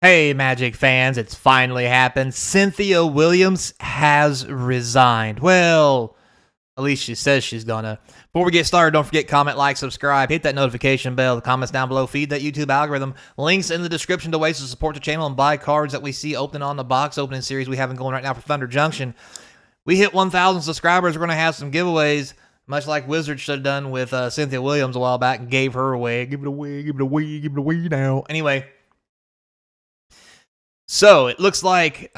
Hey, Magic fans, it's finally happened. Cynthia Williams has resigned. Well, at least she says she's gonna. Before we get started, don't forget, comment, like, subscribe, hit that notification bell, the comments down below, feed that YouTube algorithm. Links in the description to ways to support the channel and buy cards that we see opening on the box opening series we have going right now for Thunder Junction. We hit 1,000 subscribers, we're gonna have some giveaways, much like Wizards should have done with Cynthia Williams a while back and gave her away. Give it away, give it away, give it away now. Anyway. So it looks like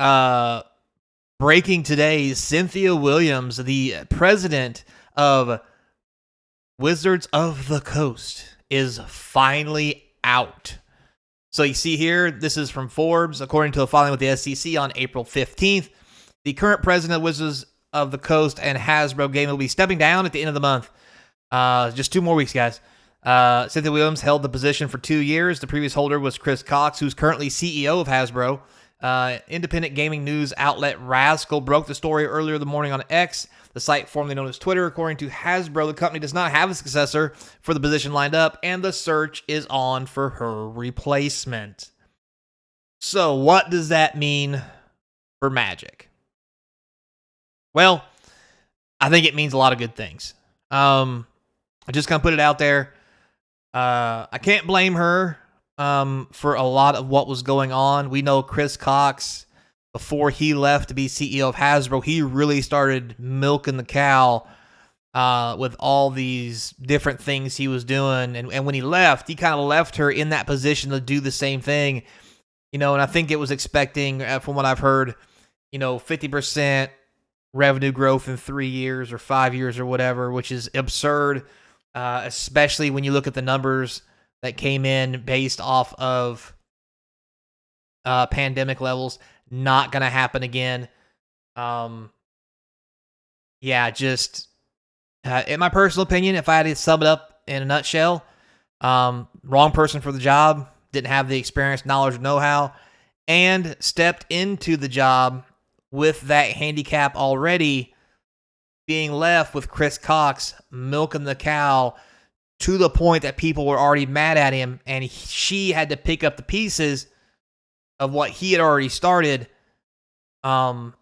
breaking today, Cynthia Williams, the president of Wizards of the Coast, is finally out. So you see here, this is from Forbes. According to a filing with the SEC on April 15th, the current president of Wizards of the Coast and Hasbro Gaming will be stepping down at the end of the month. Just 2 more weeks, guys. Cynthia Williams held the position for 2 years. The previous holder was Chris Cox, who's currently CEO of Hasbro. Independent gaming news outlet Rascal broke the story earlier the morning on X, the site formerly known as Twitter. According to Hasbro, the company does not have a successor for the position lined up, and the search is on for her replacement. So what does that mean for Magic? Well, I think it means a lot of good things. I just kind of put it out there. I can't blame her for a lot of what was going on. We know Chris Cox, before he left to be CEO of Hasbro, he really started milking the cow with all these different things he was doing. And when he left, he kind of left her in that position to do the same thing. And I think it was expecting, from what I've heard, 50% revenue growth in 3 years or 5 years or whatever, which is absurd. Especially when you look at the numbers that came in based off of pandemic levels. Not going to happen again. Just in my personal opinion, if I had to sum it up in a nutshell, wrong person for the job, didn't have the experience, knowledge, or know-how, and stepped into the job with that handicap already, being left with Chris Cox milking the cow to the point that people were already mad at him, and she had to pick up the pieces of what he had already started. But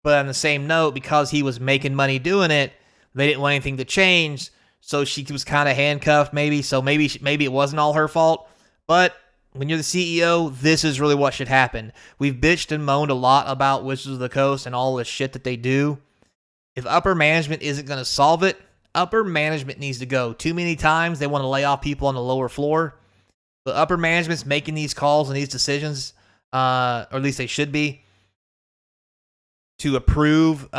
on the same note, because he was making money doing it, they didn't want anything to change, so she was kind of handcuffed maybe. So maybe it wasn't all her fault. But when you're the CEO, this is really what should happen. We've bitched and moaned a lot about Wizards of the Coast and all the shit that they do. If upper management isn't going to solve it, upper management needs to go. Too many times they want to lay off people on the lower floor. But upper management's making these calls and these decisions, or at least they should be, to approve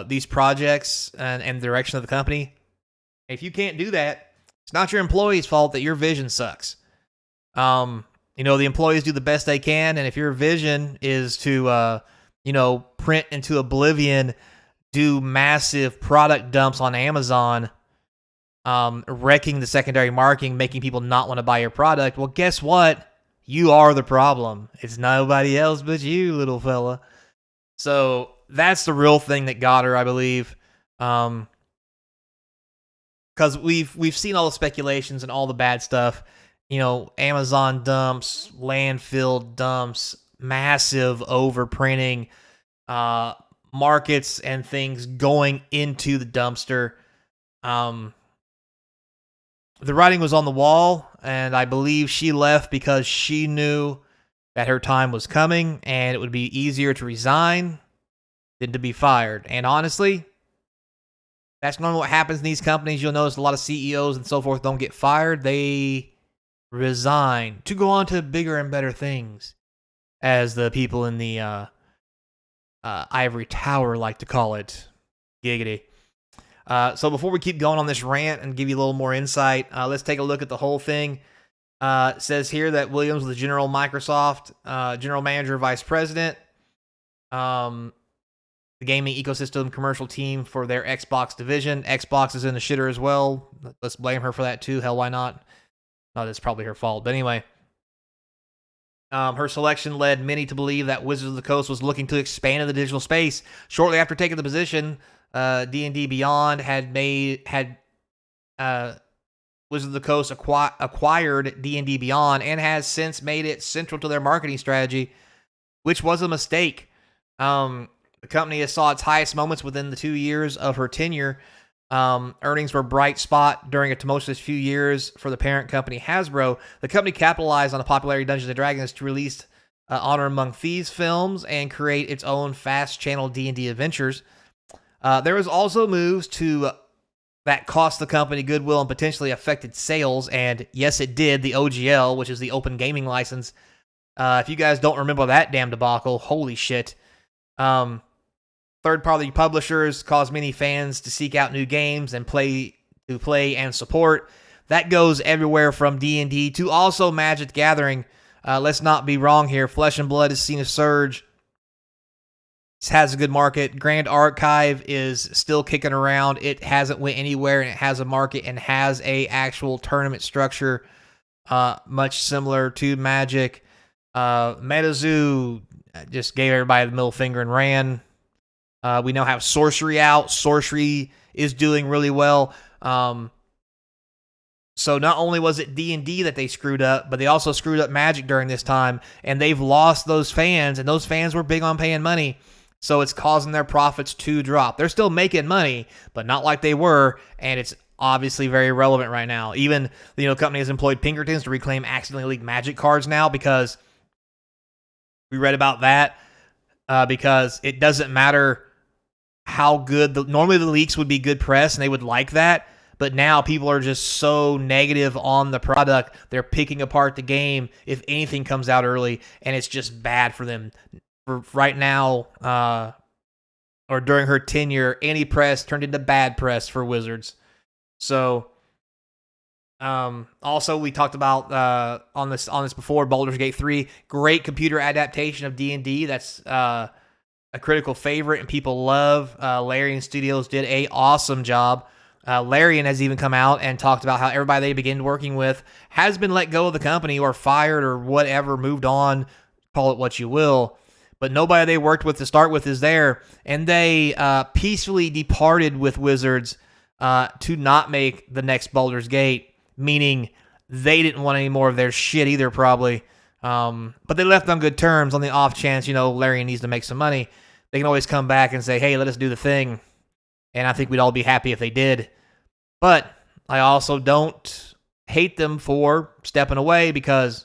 these projects and the direction of the company. If you can't do that, it's not your employees' fault that your vision sucks. The employees do the best they can, and if your vision is to, print into oblivion, do massive product dumps on Amazon, wrecking the secondary marketing, making people not want to buy your product, well, guess what? You are the problem. It's nobody else but you, little fella. So that's the real thing that got her, I believe. Because we've seen all the speculations and all the bad stuff. Amazon dumps, landfill dumps, massive overprinting, markets and things going into the dumpster. The writing was on the wall, and I believe she left because she knew that her time was coming and it would be easier to resign than to be fired. And honestly, that's normally what happens in these companies. You'll notice a lot of CEOs and so forth don't get fired. They resign to go on to bigger and better things, as the people in the ivory tower like to call it. Giggity. So before we keep going on this rant and give you a little more insight, let's take a look at the whole thing. It says here that Williams was the general Microsoft general manager, vice president, the gaming ecosystem commercial team for their Xbox division. Xbox is in the shitter as well. Let's blame her for that too. Hell, why not? No, that's probably her fault. But anyway, her selection led many to believe that Wizards of the Coast was looking to expand in the digital space. Shortly after taking the position, D&D Beyond had Wizards of the Coast acquired D&D Beyond and has since made it central to their marketing strategy, which was a mistake. The company has saw its highest moments within the 2 years of her tenure. Earnings were a bright spot during a tumultuous few years for the parent company Hasbro. The company capitalized on the popularity of Dungeons & Dragons to release Honor Among Thieves films and create its own fast channel D&D adventures. There was also moves that cost the company goodwill and potentially affected sales, and yes, it did. The OGL, which is the Open Gaming License. If you guys don't remember that damn debacle, holy shit. Third-party publishers caused many fans to seek out new games and play and support. That goes everywhere from D&D to also Magic the Gathering. Let's not be wrong here. Flesh and Blood has seen a surge. It has a good market. Grand Archive is still kicking around. It hasn't went anywhere, and it has a market and has a actual tournament structure, much similar to Magic. MetaZoo just gave everybody the middle finger and ran. We now have Sorcery out. Sorcery is doing really well. So not only was it D&D that they screwed up, but they also screwed up Magic during this time, and they've lost those fans, and those fans were big on paying money. So it's causing their profits to drop. They're still making money, but not like they were, and it's obviously very relevant right now. Even, the company has employed Pinkertons to reclaim accidentally leaked Magic cards now, because we read about that, because it doesn't matter how good. Normally the leaks would be good press, and they would like that, but now people are just so negative on the product. They're picking apart the game if anything comes out early, and it's just bad for them. For right now, or during her tenure, any press turned into bad press for Wizards. So, also we talked about on this before, Baldur's Gate 3, great computer adaptation of D&D. That's a critical favorite and people love. Larian Studios did a awesome job. Larian has even come out and talked about how everybody they began working with has been let go of the company or fired or whatever, moved on, call it what you will. But nobody they worked with to start with is there. And they peacefully departed with Wizards to not make the next Baldur's Gate, meaning they didn't want any more of their shit either, probably. But they left on good terms on the off chance, Larian needs to make some money. They can always come back and say, hey, let us do the thing. And I think we'd all be happy if they did. But I also don't hate them for stepping away, because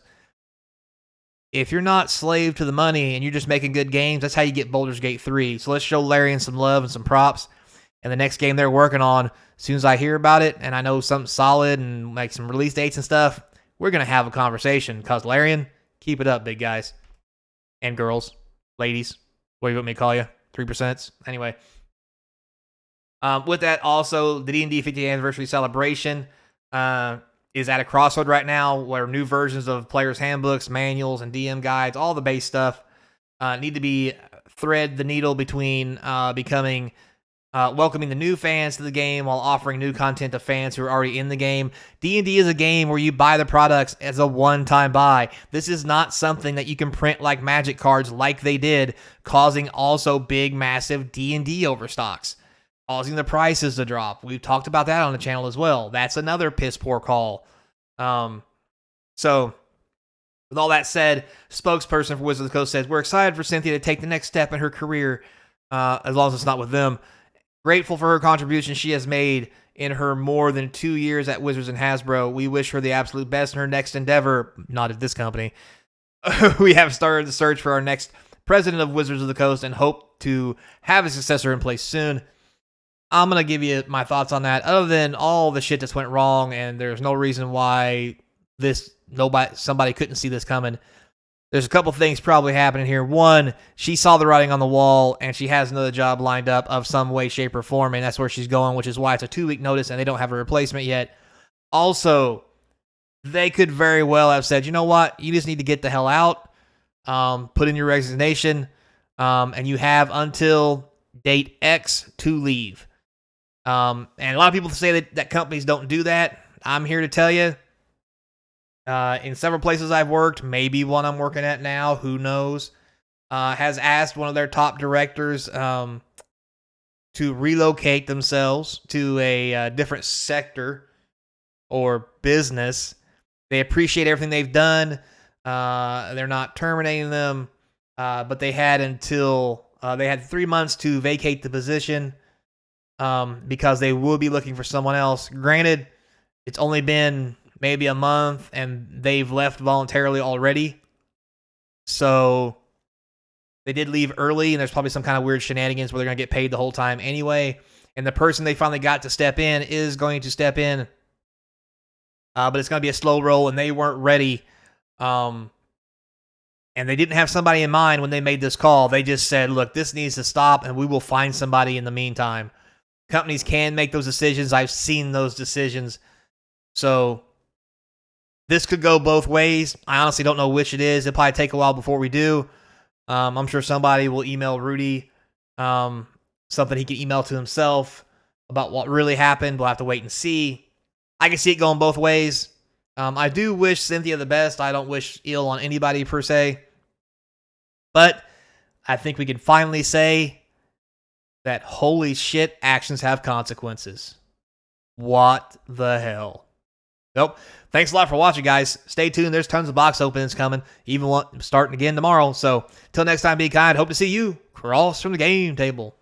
if you're not slave to the money and you're just making good games, that's how you get Baldur's Gate 3. So let's show Larian some love and some props. And the next game they're working on, as soon as I hear about it and I know something solid and like some release dates and stuff, we're going to have a conversation. Because Larian, keep it up, big guys. And girls, ladies, what do you want me to call you? 3%? Anyway. With that, also, the D&D 50th Anniversary Celebration is at a crossroad right now, where new versions of players' handbooks, manuals, and DM guides, all the base stuff, need to be thread the needle between welcoming the new fans to the game while offering new content to fans who are already in the game. D&D is a game where you buy the products as a one-time buy. This is not something that you can print like Magic cards like they did, causing also big, massive D&D overstocks, causing the prices to drop. We've talked about that on the channel as well. That's another piss poor call. So, with all that said, spokesperson for Wizards of the Coast says, we're excited for Cynthia to take the next step in her career, as long as it's not with them. Grateful for her contribution she has made in her more than 2 years at Wizards and Hasbro. We wish her the absolute best in her next endeavor. Not at this company. We have started the search for our next president of Wizards of the Coast and hope to have a successor in place soon. I'm going to give you my thoughts on that, other than all the shit that's went wrong, and there's no reason why somebody couldn't see this coming. There's a couple things probably happening here. One, she saw the writing on the wall, and she has another job lined up of some way, shape, or form, and that's where she's going, which is why it's a 2-week notice, and they don't have a replacement yet. Also, they could very well have said, you know what, you just need to get the hell out, put in your resignation, and you have until date X to leave. And a lot of people say that companies don't do that. I'm here to tell you, in several places I've worked, maybe one I'm working at now, who knows, has asked one of their top directors to relocate themselves to a different sector or business. They appreciate everything they've done. They're not terminating them, but they had 3 months to vacate the position because they will be looking for someone else. Granted, it's only been maybe a month, and they've left voluntarily already. So they did leave early, and there's probably some kind of weird shenanigans where they're going to get paid the whole time anyway. And the person they finally got to step in is going to step in. But it's going to be a slow roll, and they weren't ready. And they didn't have somebody in mind when they made this call. They just said, look, this needs to stop, and we will find somebody in the meantime. Companies can make those decisions. I've seen those decisions. So this could go both ways. I honestly don't know which it is. It'll probably take a while before we do. I'm sure somebody will email Rudy something he can email to himself about what really happened. We'll have to wait and see. I can see it going both ways. I do wish Cynthia the best. I don't wish ill on anybody per se. But I think we can finally say that holy shit, actions have consequences. What the hell? Nope. Thanks a lot for watching, guys. Stay tuned. There's tons of box openings coming, even one starting again tomorrow. So, till next time, be kind. Hope to see you across from the game table.